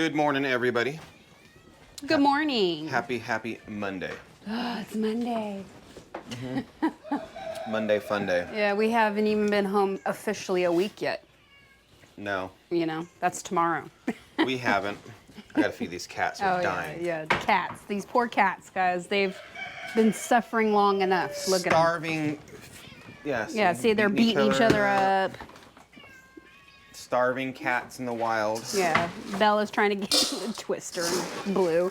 Good morning, everybody. Good morning. Happy Monday. Oh, it's Monday. Monday fun day. Yeah, we haven't even been home officially a week yet. No, You know, that's tomorrow. we haven't. I gotta feed these cats. They're dying. Yeah, the cats. These poor cats, guys. They've been suffering long enough. Look at them. Starving. Yes. Yeah, see, they're beating each other up. Starving cats in the wild. Yeah, Bella's trying to get Twister and Blue.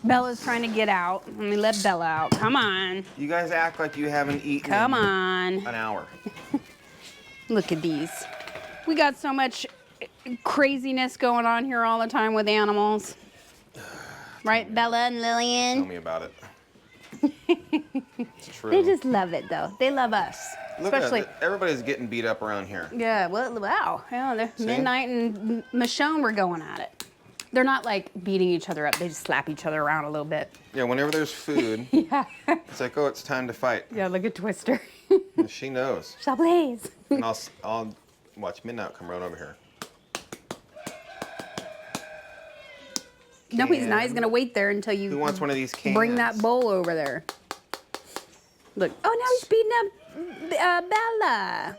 Bella's trying to get out. Let me let Bella out. Come on. You guys act like you haven't eaten Come in on. an hour. Look at these. We got so much craziness going on here all the time with animals. Right, Bella and Lillian? Tell me about it. It's true. They just love it, though. They love us. Look Especially, at it. Everybody's getting beat up around here. yeah, well, wow. Yeah, See? Midnight and Michonne were going at it. They're not like beating each other up. They just slap each other around a little bit. Yeah, whenever there's food, Yeah. it's like, oh, it's time to fight. Yeah, look at Twister. And she knows. Chablis. And I'll watch Midnight come right over here. No, he's not. He's going to wait there until you Who wants one of these cans? bring that bowl over there. Look. Oh, now he's beating up Bella.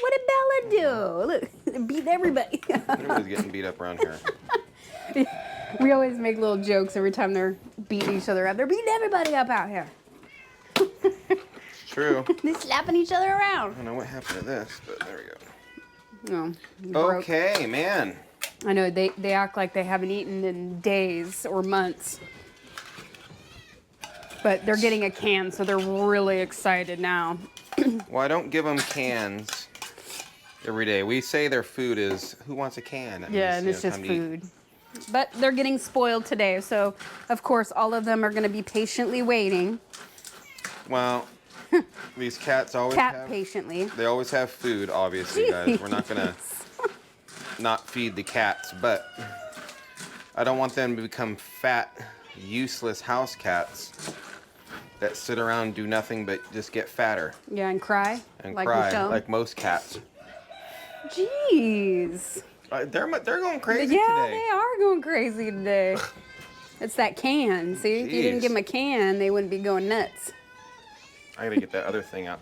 What did Bella do? Look, beat everybody. Everybody's getting beat up around here. We always make little jokes every time they're beating each other up. They're beating everybody up out here. It's true. They're slapping each other I around. don't know what happened to this, but there we No. go. Okay, man. I know, they act like they haven't eaten in days or months. But they're getting a can, so they're really excited now. Well, I don't give them cans every day. We say their food is, who wants a can? That Yeah, and means, it's just time to eat. food. But they're getting spoiled today, so of course all of them are going to be patiently waiting. Well, these cats always Cat patiently. They always have food, obviously, guys. We're not gonna not feed the cats, but I don't want them to become fat, useless house cats that sit around and do nothing but just get fatter Yeah, and cry. and like cry Michonne. like most cats. Jeez. They're going crazy Yeah, today. they are going crazy today. It's that can. See, if you didn't Jeez. give them a can, they wouldn't be going nuts. I gotta get that other thing out.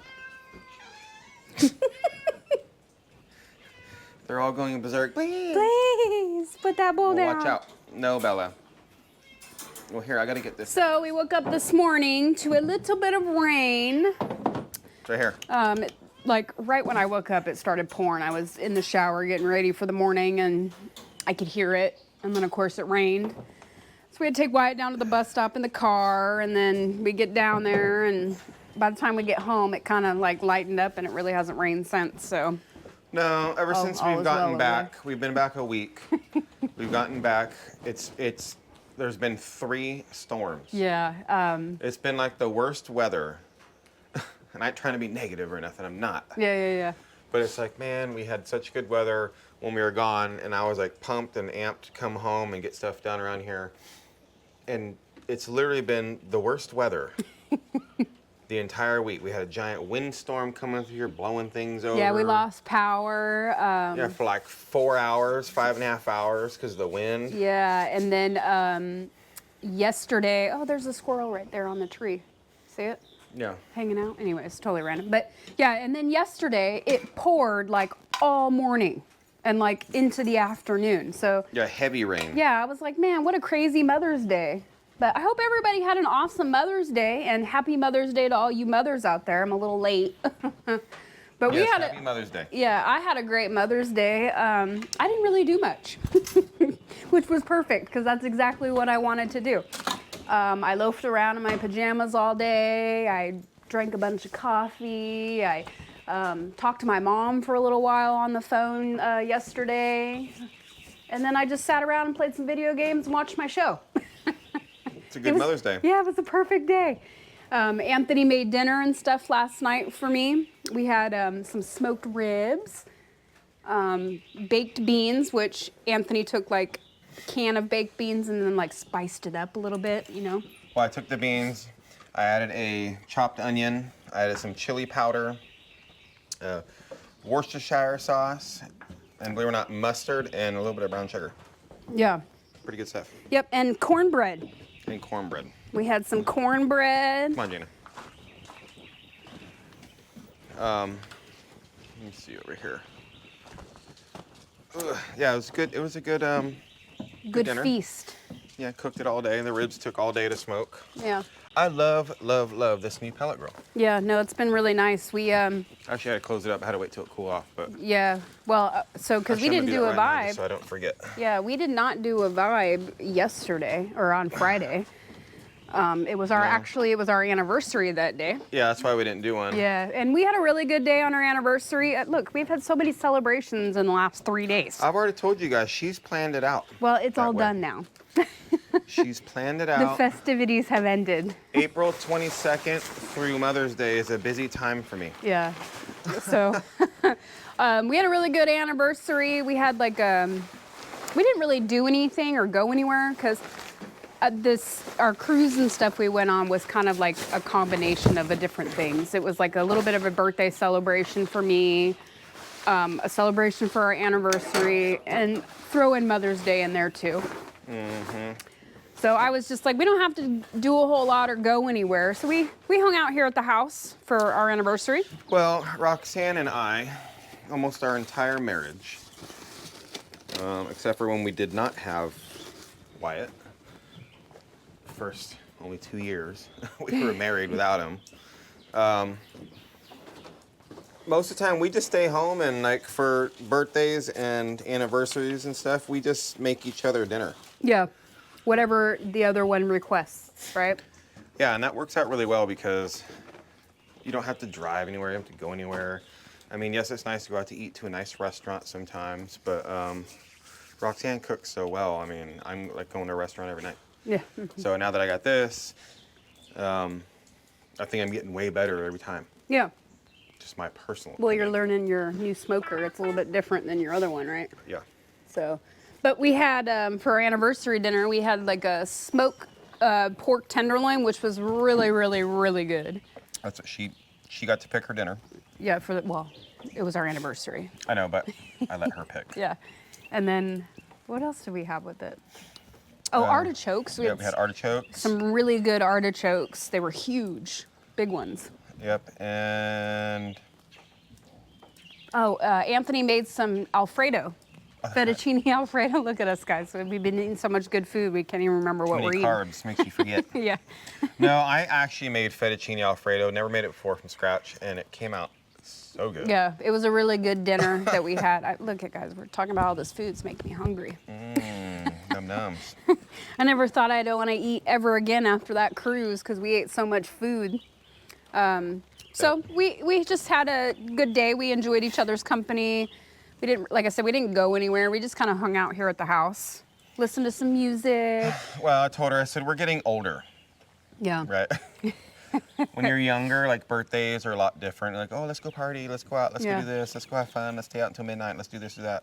They're all going berserk. Please. Please put that bowl down. Watch out. No, Bella. Well, here, I gotta get this. So we woke up this morning to a little bit of rain. It's right here. Like right when I woke up, it started pouring. I was in the shower getting ready for the morning, and I could hear it. And then, of course, it rained. So we had to take Wyatt down to the bus stop in the car, and then we get down there, and by the time we get home, it kind of like lightened up, and it really hasn't rained since. So No, ever since all we've is gotten well, back, we've been back a week. We've gotten back. There's been 3 storms. yeah, It's been like the worst weather. And I'm not trying to be negative or nothing. I'm not. yeah. But it's like, man, we had such good weather when we were gone, and I was like pumped and amped to come home and get stuff done around here. And it's literally been the worst weather the entire week. We had a giant windstorm coming through here, blowing things over. Yeah, we lost power. Yeah, for like 4 hours, 5.5 hours because of the wind. Yeah, and then yesterday, oh, there's a squirrel right there on the tree. See it? Yeah. Hanging out. Anyway, it's totally random. But yeah, and then yesterday it poured like all morning and like into the afternoon. So Yeah, heavy rain. yeah, I was like, man, what a crazy Mother's Day. But I hope everybody had an awesome Mother's Day, and happy Mother's Day to all you mothers out there. I'm a little late. But we Yes, had happy Mother's Day. Yeah, I had a great Mother's Day. I didn't really do much, which was perfect because that's exactly what I wanted to do. I loafed around in my pajamas all day. I drank a bunch of coffee. I talked to my mom for a little while on the phone yesterday. And then I just sat around and played some video games and watched my show. It's a good Mother's Day. Yeah, it was a perfect day. Anthony made dinner and stuff last night for me. We had some smoked ribs, baked beans, which Anthony took like a can of baked beans and then like spiced it up a little bit, you know. Well, I took the beans, I added a chopped onion, I added some chili powder, Worcestershire sauce, and believe it or not, mustard and a little bit of brown sugar. Yeah. Pretty good stuff. Yep, and cornbread. And cornbread. We had some cornbread. Come on, Gina. Let me see over here. Yeah, it was good. It was a good Good dinner. feast. Yeah, cooked it all day, and the ribs took all day to smoke. Yeah. I love, love, love this new pellet grill. Yeah, no, it's been really nice. We Actually, I had to close it up. I had to wait till it cool off, but yeah, well, so because we actually, I'm didn't gonna do a that right now, vibe. just so I don't forget. Yeah, we did not do a vibe yesterday or on Friday. It was our it was our anniversary that day. Yeah, that's why we didn't do one. Yeah, and we had a really good day on our anniversary. Look, we've had so many celebrations in the last 3 days. I've already told you guys, she's planned it out. Well, it's all way. done now. She's planned it The out. festivities have ended. April 22nd through Mother's Day is a busy time for me. Yeah. So we had a really good anniversary. We had like we didn't really do anything or go anywhere because our cruise and stuff we went on was kind of like a combination of different things. It was like a little bit of a birthday celebration for me, a celebration for our anniversary, and throw in Mother's Day in there too. Mm-hmm. So I was just like, we don't have to do a whole lot or go anywhere. So we hung out here at the house for our anniversary. Well, Roxanne and I, almost our entire marriage, except for when we did not have Wyatt, first only 2 years, we were married without him. Most of the time we just stay home, and like for birthdays and anniversaries and stuff, we just make each other dinner. Yeah. Whatever the other one requests, right? Yeah, and that works out really well because you don't have to drive anywhere, you don't have to go anywhere. I mean, yes, it's nice to go out to eat to a nice restaurant sometimes, but Roxanne cooks so well. I mean, I'm like going to a restaurant every night. Yeah. So now that I got this, I think I'm getting way better every time. Yeah. Just my personal Well, you're opinion. learning your new smoker. It's a little bit different than your other one, right? Yeah. So, but we had, for our anniversary dinner, we had like a smoked pork tenderloin, which was really, really, really good. That's what she got to pick her dinner. Yeah, well, it was our anniversary. I know, but I let her pick. Yeah. And then, what else did we have with it? Oh, artichokes. Yeah, we had artichokes. some really good artichokes. They were huge, big ones. Yep, and Oh, Anthony made some Alfredo. Fettuccine Alfredo. Look at us, guys. We've been eating so much good food, we can't even remember what too we're many eating. carbs makes you forget. Yeah. No, I actually made fettuccine Alfredo. Never made it before from scratch, and it came out so good. Yeah, it was a really good dinner that we had. Look at guys, we're talking about all this food. It's making me hungry. Num nums. I never thought I'd want to eat ever again after that cruise because we ate so much food. So we just had a good day. We enjoyed each other's company. We didn't, like I said, we didn't go anywhere. We just kind of hung out here at the house, listened to some music. Well, I told her, I said, we're getting older, Yeah. right? When you're younger, like birthdays are a lot different. Like, oh, let's go party, let's go out, let's Yeah. go do this, let's go have fun, let's stay out until midnight, let's do this or that.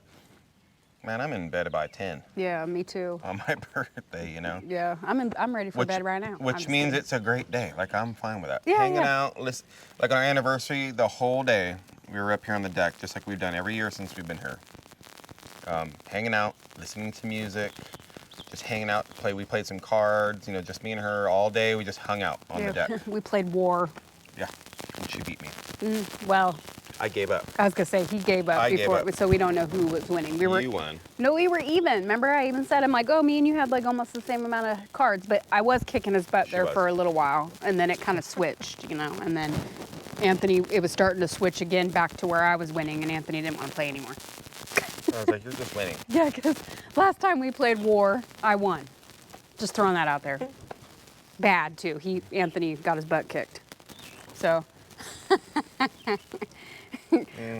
Man, I'm in bed by 10 Yeah, me too. on my birthday, you know? Yeah, I'm ready for bed right now. Which means it's a great day. Like, I'm fine with that. Yeah, Hanging yeah. out, like on our anniversary, the whole day, we were up here on the deck, just like we've done every year since we've been here. Hanging out, listening to music, just hanging out. We played some cards, you know, just me and her all day. We just hung out on the deck. We played war. Yeah, and she beat me. Well, I gave up. I was gonna say he gave up I gave before, up. so we don't know who was winning. You won. No, we were even. Remember, I even said, I'm like, oh, me and you had like almost the same amount of cards, but I was kicking his butt there was. for a little while, and then it kind of switched, you know, and then Anthony, it was starting to switch again back to where I was winning, and Anthony didn't want to play anymore. I was like, you're just winning. Yeah, because last time we played war, I won. Just throwing that out there. Bad too. Anthony got his butt kicked. So.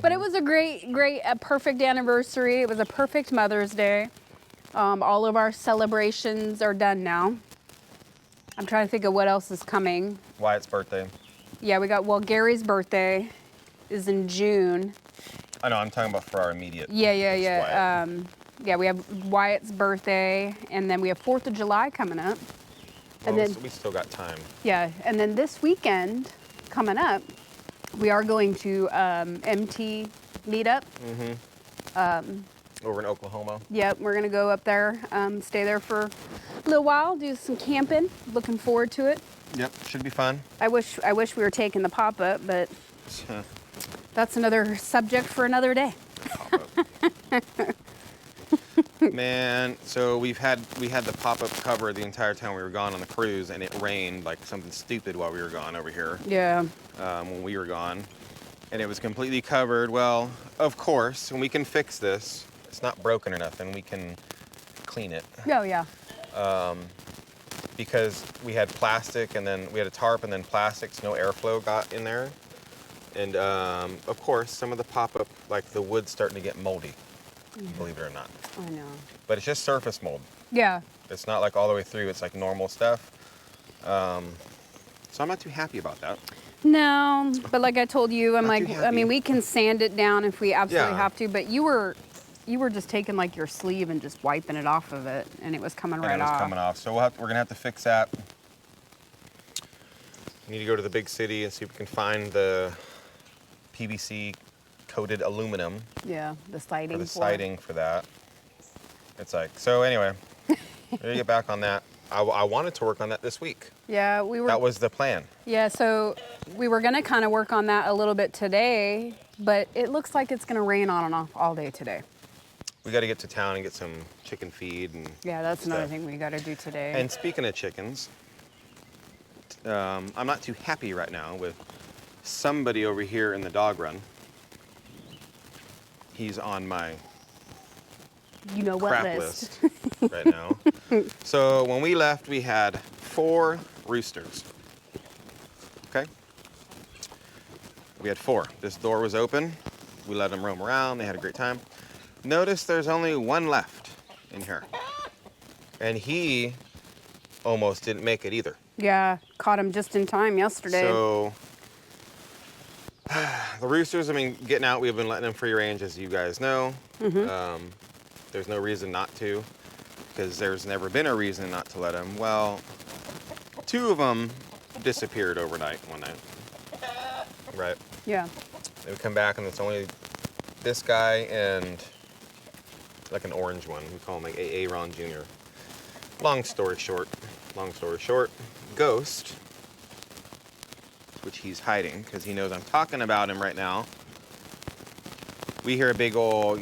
But it was a great, perfect anniversary. It was a perfect Mother's Day. All of our celebrations are done now. I'm trying to think of what else is coming. Wyatt's birthday. Yeah, Gary's birthday is in June. I know, I'm talking about for our immediate. Yeah. Wyatt. Yeah, we have Wyatt's birthday, and then we have 4th of July coming up. And Well, then, we still got time. yeah, and then this weekend coming up, we are going to MT meetup. over in Oklahoma. Yep, we're gonna go up there, stay there for a little while, do some camping. Looking forward to it. Yep, should be fun. I wish we were taking the pop-up, but that's another subject for another day. Man, so we had the pop-up cover the entire time we were gone on the cruise, and it rained like something stupid while we were gone over here. Yeah. When we were gone, and it was completely covered. Well, of course, and we can fix this. It's not broken or nothing. We can clean it. Oh yeah. Because we had plastic, and then we had a tarp, and then plastic, so no airflow got in there. And of course, some of the pop-up, like the wood's starting to get moldy. Believe it or not. I know. But it's just surface mold. Yeah. It's not like all the way through. It's like normal stuff. So I'm not too happy about that. No, but like I told you, I'm Not like, too I mean, happy. we can sand it down if we absolutely Yeah. have to. But you were just taking like your sleeve and just wiping it off of it, and it was coming And right it was off. coming off. So we're gonna have to fix that. We need to go to the big city and see if we can find the PVC coated aluminum Yeah, the siding. for the for it. siding for that. It's like, so anyway, we're gonna get back on that. I wanted to work on that this week. Yeah, we were. That was the plan. Yeah, so we were gonna kind of work on that a little bit today, but it looks like it's gonna rain on and off all day today. We got to get to town and get some chicken feed and Yeah, that's another stuff. thing we got to do today. And speaking of chickens, I'm not too happy right now with somebody over here in the dog run. He's on my you know what crap list? list right now. So when we left, we had 4 roosters. Okay? We had 4. This door was open. We let them roam around. They had a great time. Notice there's only 1 left in here. And he almost didn't make it either. Yeah, caught him just in time yesterday. So the roosters have been getting out. We've been letting them free range, as you guys know. There's no reason not to, because there's never been a reason not to let them. Well, 2 of them disappeared overnight one night. Right. Yeah. They would come back, and it's only this guy and like an orange one. We call him like Aaron Jr. Long story short, Ghost, which he's hiding because he knows I'm talking about him right now. We hear a big old,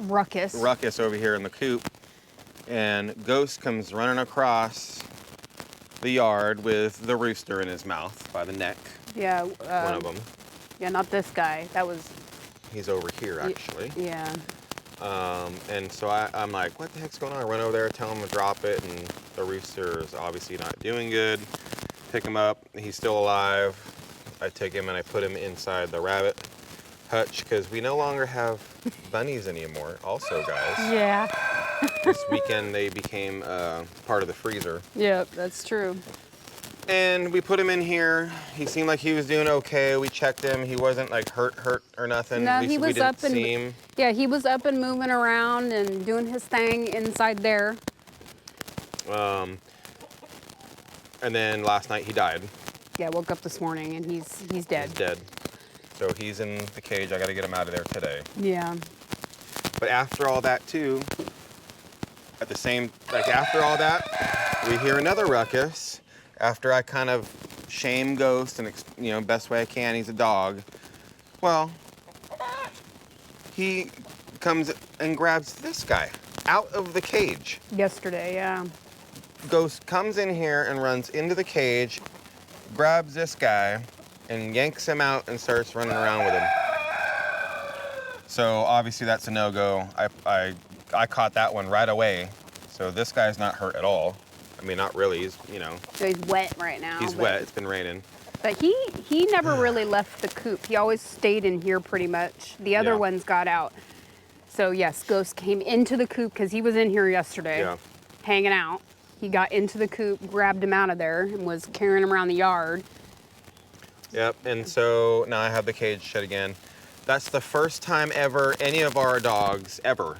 Ruckus. over here in the coop, and Ghost comes running across the yard with the rooster in his mouth by the neck. Yeah. One of them. Yeah, not this guy. That was. He's over here actually. Yeah. And so I'm like, what the heck's going on? I run over there, tell him to drop it, and the rooster is obviously not doing good. Pick him up. He's still alive. I take him and I put him inside the rabbit hutch because we no longer have bunnies anymore. Also, guys, Yeah. this weekend they became part of the freezer. Yep, that's true. And we put him in here. He seemed like he was doing okay. We checked him. He wasn't like hurt or nothing. No, At least he we was didn't up and see him. yeah, he was up and moving around and doing his thing inside there. And then last night he died. Yeah, woke up this morning and he's dead. He's dead. So he's in the cage. I got to get him out of there today. Yeah. But after all that too, after all that, we hear another ruckus. After I kind of shame Ghost and best way I can, he's a dog. Well, he comes and grabs this guy out of the cage. Yesterday, yeah. Ghost comes in here and runs into the cage, grabs this guy, and yanks him out and starts running around with him. So obviously that's a no-go. I caught that one right away. So this guy's not hurt at all. I mean, not really. He's, So he's wet right now. he's wet. It's been raining. But he never really left the coop. He always stayed in here pretty much. The other Yeah. ones got out. So yes, Ghost came into the coop because he was in here yesterday, Yeah. hanging out. He got into the coop, grabbed him out of there, and was carrying him around the yard. Yep. And so now I have the cage shut again. That's the first time ever any of our dogs ever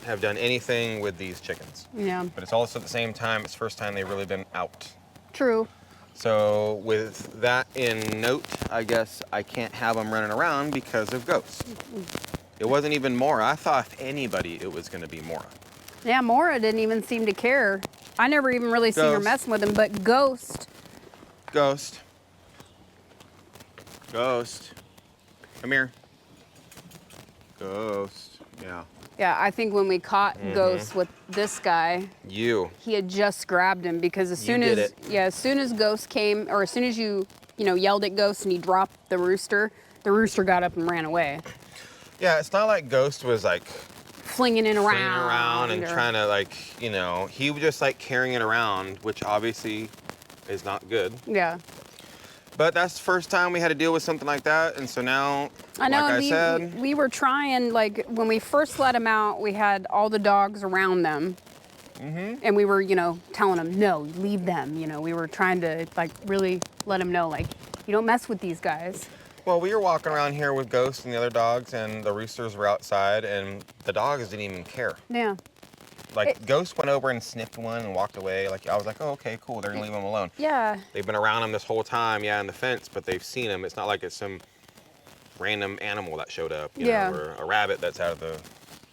have done anything with these chickens. Yeah, But it's also at the same time, it's the first time they've really been out. true. So with that in note, I guess I can't have them running around because of Ghost. It wasn't even Mora. I thought if anybody, it was going to be Mora. Yeah, Mora didn't even seem to care. I never even really seen her Ghost. messing with him, but Ghost. Ghost. Ghost. Come here. Ghost. Yeah. Yeah, I think when we caught Ghost with this guy, he had just grabbed him because as soon as Ghost came, or as soon as you yelled at Ghost and he dropped the rooster got up and ran away. Yeah, it's not like Ghost was like flinging it around and trying to like, he was just like carrying it around, which obviously is not good. Yeah. But that's the first time we had to deal with something like that, and so now, I know, like I said, we were trying, like, when we first let them out, we had all the dogs around them, and we were, telling them, no, leave them, we were trying to, like, really let them know, like, you don't mess with these guys. Well, we were walking around here with Ghost and the other dogs, and the roosters were outside, and the dogs didn't even care. Yeah. Like, Ghost went over and sniffed one and walked away. Like, I was like, oh, okay, cool. They're going to leave him alone. Yeah. They've been around him this whole time, in the fence, but they've seen him. It's not like it's some random animal that showed up, you know, or a rabbit that's out of the,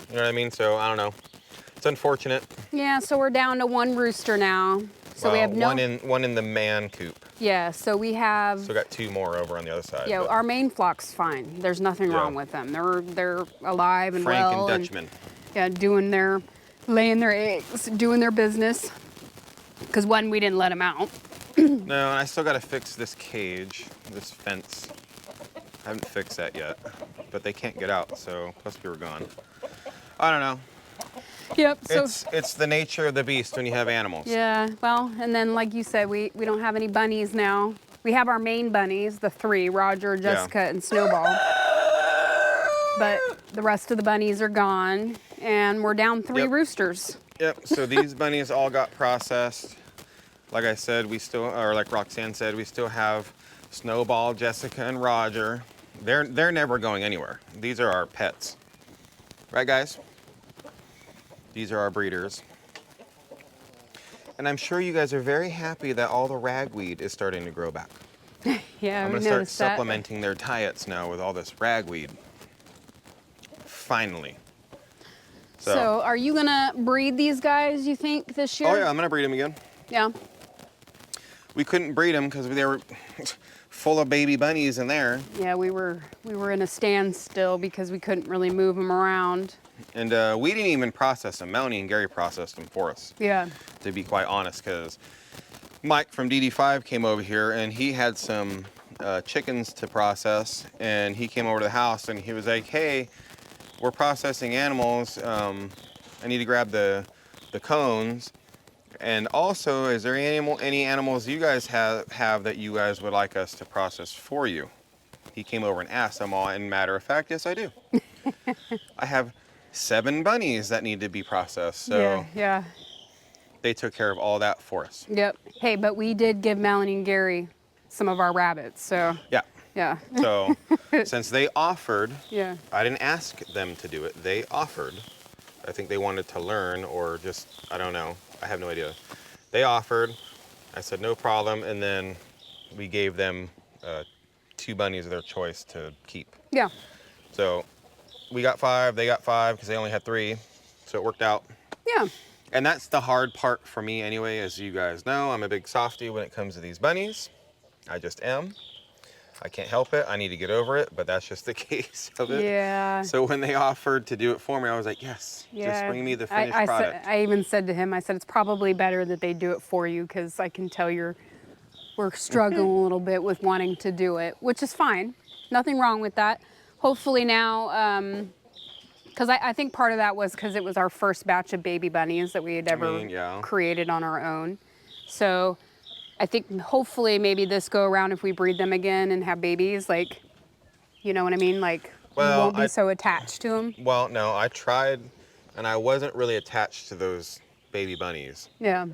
you know what I mean? So, I don't know. It's unfortunate. Yeah, so we're down to one rooster now. So we have one in the man coop. Yeah, so we have... So we got 2 more over on the other side. Yeah, our main flock's fine. There's nothing wrong with them. They're alive and Frank well. and Dutchman. Laying their eggs, doing their business. Because we didn't let them out. No, and I still got to fix this cage, this fence. I haven't fixed that yet, but they can't get out, so plus we were gone. I don't know. Yep. So it's the nature of the beast when you have animals. Yeah. Well, and then like you said, we don't have any bunnies now. We have our main bunnies, the 3, Roger, Jessica, and Snowball. But the rest of the bunnies are gone, and we're down 3 roosters. Yep. So these bunnies all got processed. Like I said, or like Roxanne said, we still have Snowball, Jessica, and Roger. They're never going anywhere. These are our pets. Right, guys? These are our breeders. And I'm sure you guys are very happy that all the ragweed is starting to grow back. Yeah, I'm going to start supplementing their diets now with all this ragweed. Finally. So are you going to breed these guys, you think, this year? Oh, yeah, I'm going to breed them again. Yeah. We couldn't breed them because they were full of baby bunnies in there. Yeah, we were in a standstill because we couldn't really move them around. And we didn't even process them. Melanie and Gary processed them for us. Yeah. To be quite honest, because Mike from DD5 came over here and he had some chickens to process, and he came over to the house and he was like, hey, we're processing animals. I need to grab the cones. And also, is there any animals you guys have that you guys would like us to process for you? He came over and asked them all, and matter of fact, yes, I do. I have 7 bunnies that need to be processed, so yeah. They took care of all that for us. Yep. Hey, but we did give Melanie and Gary some of our rabbits, so. Yeah. Yeah. So, since they offered, yeah. I didn't ask them to do it. They offered. I think they wanted to learn, or just, I don't know. I have no idea. They offered. I said, no problem. And then we gave them 2 bunnies of their choice to keep. Yeah. So we got 5. They got 5 because they only had 3. So it worked out. Yeah. And that's the hard part for me anyway. As you guys know, I'm a big softie when it comes to these bunnies. I just am. I can't help it. I need to get over it, but that's just the case of it. Yeah. So when they offered to do it for me, I was like, yes, just bring me the finished product. I even said to him, I said, it's probably better that they do it for you because I can tell we're struggling a little bit with wanting to do it, which is fine. Nothing wrong with that. Hopefully now, because I think part of that was because it was our first batch of baby bunnies that we had ever created on our own. So I think hopefully maybe this go around, if we breed them again and have babies, like, you know what I mean? Like, we won't be so attached to them. Well, no, I tried, and I wasn't really attached to those baby bunnies. Yeah.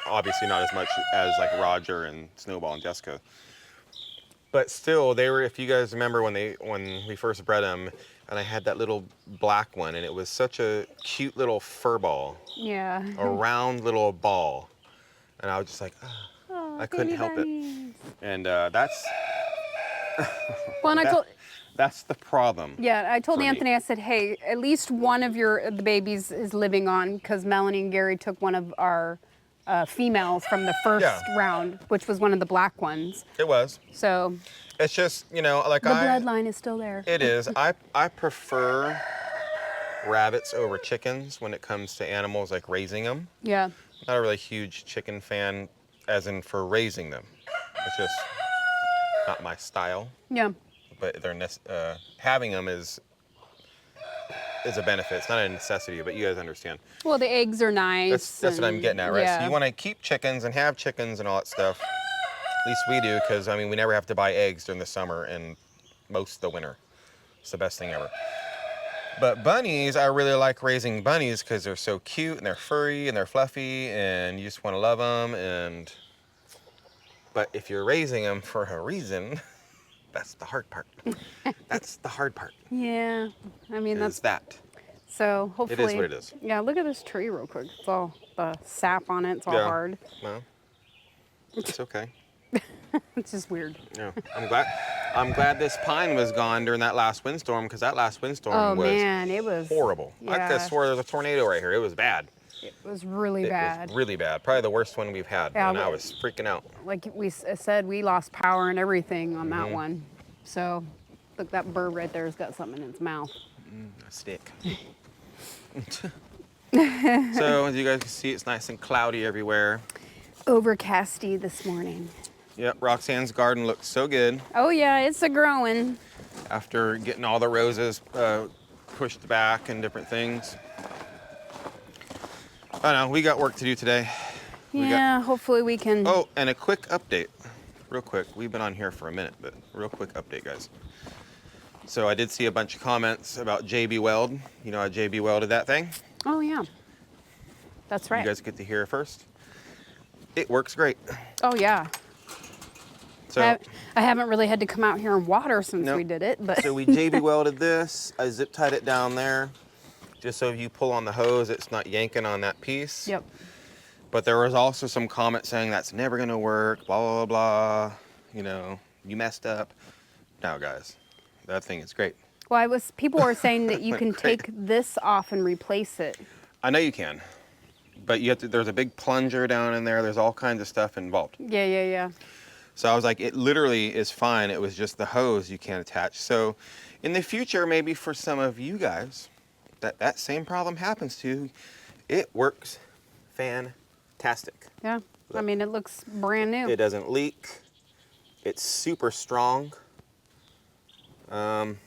Obviously not as much as like Roger and Snowball and Jessica. But still, they were, if you guys remember when we first bred them, and I had that little black one, and it was such a cute little fur ball. Yeah. A round little ball. And I was just like, I couldn't help it. And that's That's the problem. Yeah, I told For me. Anthony, I said, hey, at least one of the babies is living on, because Melanie and Gary took one of our females from the first round, which was one of the black ones. It was. So It's just, you know, like the bloodline is still there. It is. I prefer rabbits over chickens when it comes to animals, like raising them. Yeah. Not a really huge chicken fan, as in for raising them. It's just not my style. Yeah. But having them is a benefit. It's not a necessity, but you guys understand. Well, the eggs are nice. That's what I'm getting at, right? Yeah. So you want to keep chickens and have chickens and all that stuff. At least we do, because I mean, we never have to buy eggs during the summer and most of the winter. It's the best thing ever. But bunnies, I really like raising bunnies because they're so cute and they're furry and they're fluffy and you just want to love them. But if you're raising them for a reason, that's the hard part. That's the hard part. Yeah. I mean, that's that. So hopefully. It is what it is. Yeah, look at this tree real quick. It's all the sap on it. It's all hard. Well, it's okay. It's just weird. Yeah, I'm glad this pine was gone during that last windstorm, because that last windstorm was it was horrible. I could have swore there was a tornado right here. It was bad. It was really bad. It was really bad. Probably the worst one we've had. Yeah, and I was freaking out. Like we said, we lost power and everything on that one. So, look, that bird right there has got something in its mouth. A stick. So, as you guys can see, it's nice and cloudy everywhere. Overcasty this morning. Yep, Roxanne's garden looks so good. Oh yeah, it's a growing. After getting all the roses pushed back and different things. I know, we got work to do today. Yeah, hopefully we can. Oh, and a quick update. Real quick. We've been on here for a minute, but real quick update, guys. So I did see a bunch of comments about JB Weld. You know how JB welded that thing? Oh yeah. That's right. You guys get to hear it first. It works great. Oh yeah. So I haven't really had to come out here and water since we did it, but. So we JB welded this. I zip tied it down there, just so if you pull on the hose, it's not yanking on that piece. Yep. But there was also some comments saying that's never gonna work, blah, blah, blah, you know, you messed up. No, guys, that thing is great. Well, people were saying that you can take this off and replace it. I know you can, but you have to, there's a big plunger down in there. There's all kinds of stuff involved. Yeah. So I was like, it literally is fine. It was just the hose you can't attach. So in the future, maybe for some of you guys, that same problem happens to, it works fantastic. Yeah, I mean, it looks brand new. It doesn't leak. It's super strong. And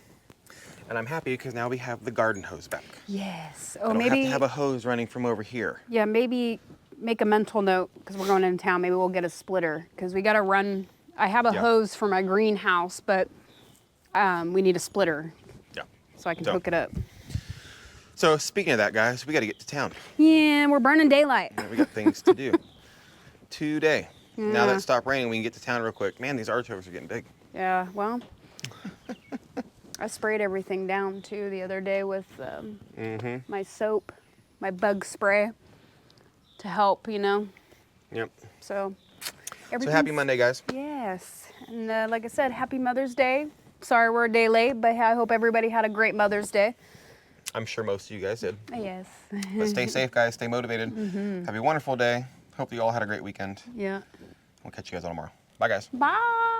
I'm happy because now we have the garden hose back. Yes. I don't have to have a hose running from over here. Yeah, maybe make a mental note, because we're going into town. Maybe we'll get a splitter, because we got to run. I have a hose for my greenhouse, but we need a splitter. Yeah. So I can hook it up. So speaking of that, guys, we got to get to town. Yeah, we're burning daylight. Yeah, we got things to do today. Now that it stopped raining, we can get to town real quick. Man, these artichokes are getting big. Yeah, well, I sprayed everything down too the other day with my soap, my bug spray, to help, you know. Yep. So happy Monday, guys. Yes, and like I said, happy Mother's Day. Sorry we're a day late, but I hope everybody had a great Mother's Day. I'm sure most of you guys did. Yes. But stay safe, guys. Stay motivated. Have a wonderful day. Hope you all had a great weekend. Yeah. We'll catch you guys all tomorrow. Bye, guys. Bye.